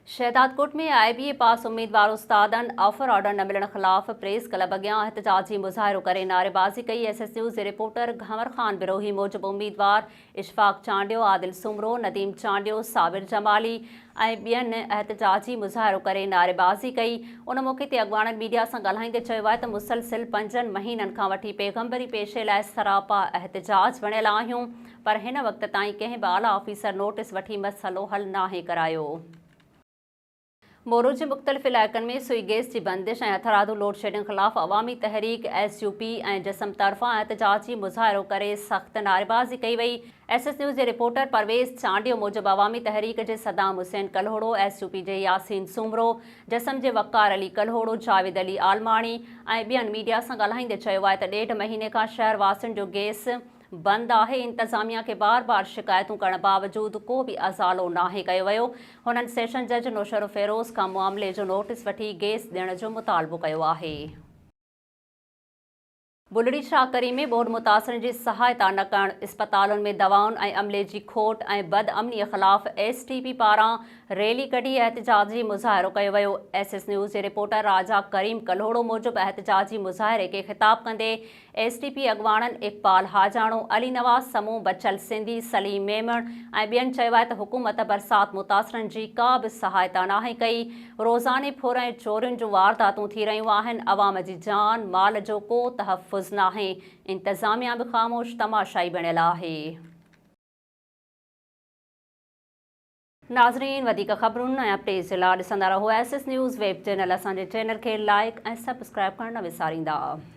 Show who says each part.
Speaker 1: शहदादकोट में IBA पास उम्मीदवार उस्तादन offer order न मिलण खिलाफ प्रेस क्लब अॻियां एहतजाजी मुज़ाहिरो करे नारेबाज़ी कई। SS न्यूज़ जे रिपोर्टर घंवर ख़ान बिरोही मूजिब उम्मीदवार इशफाक चांडियो, आदिल सुमरो, नदीम चांडियो, साबिर जमाली ऐं ॿियनि एहतजाजी मुज़ाहिरो करे नारेबाज़ी कई। उन मौक़े ते अॻवाननि मीडिया सां ॻाल्हाईंदे चयो आहे त मुसलसिल 5 महीननि खां वठी पैगंबरी पेशे लाइ सरापा एहतजाज वणियल आहियूं, पर हिन वक़्त ताईं कंहिं बि आला ऑफिसर नोटिस वठी मसइलो हल नाहे करायो। मोरू जे मुख़्तलिफ़ इलाइक़नि में सुई गैस जी बंदिश ऐं हथरादू लोड शेडिंग ख़िलाफ़ अवामी तहरीक SUP ऐं जिस्म तरफ़ां एहतजाजी मुज़ाहिरो करे सख़्त नारेबाज़ी कई वई। SS न्यूज़ जे रिपोर्टर परवेज़ चांडियो मूजिब अवामी तहरीक जे सदाम हुसैन कलहोड़ो, SUP जे यासीन सुमरो, जिस्म जे वक़ार अली कलहोड़ो, जावेद अली आलमाणी ऐं ॿियनि मीडिया सां ॻाल्हाईंदे चयो आहे त 1.5 महीने खां शहर वासियुनि जो गैस बंद आहे। इंतज़ामिया के बार बार शिकायतूं करण बावजूद को भी अज़ालो नाहे कयो वियो। हुननि सेशन जज नौशरो फेरोज़ खां मामले जो नोटिस वठी गैस ॾियण जो मुतालबो कयो आहे। बुलड़ी शाहकरी में ॿोॾि मुतासिरनि जी सहायता न करणु, इस्पतालुनि में दवाउनि ऐं अमले जी खोट ऐं बदअमनीअ ख़िलाफ़ STP पारां रैली कढी एहतजाजी मुज़ाहिरो कयो वियो। SS न्यूज़ जे रिपोर्टर राजा करीम कलहोड़ो मूजिब एहतजाजी मुज़ाहिरे खे ख़िताब कंदे STP अॻवाननि इक़बाल हाजाणो, अली नवाज़ समूह, बचल सिंधी, सलीम मेमण ऐं ॿियनि चयो आहे त हुकूमत बरसात मुतासिरनि जी का बि सहायता नाहे कई। रोज़ाने फुर ऐं चोरियुनि जूं वारदातूं थी रहियूं आहिनि। अवाम जी जान माल जो को तहफ़ुज़ नाहे। इंतज़ामिया बि ख़ामोश तमाशाई बणियल आहे। नाज़रीन, वधीक ख़बरुनि ऐं अपडेट्स जे लाइ ॾिसंदा रहो SS न्यूज़ वेब चैनल। असांजे चैनल खे लाइक ऐं सब्सक्राइब करणु न विसारींदा।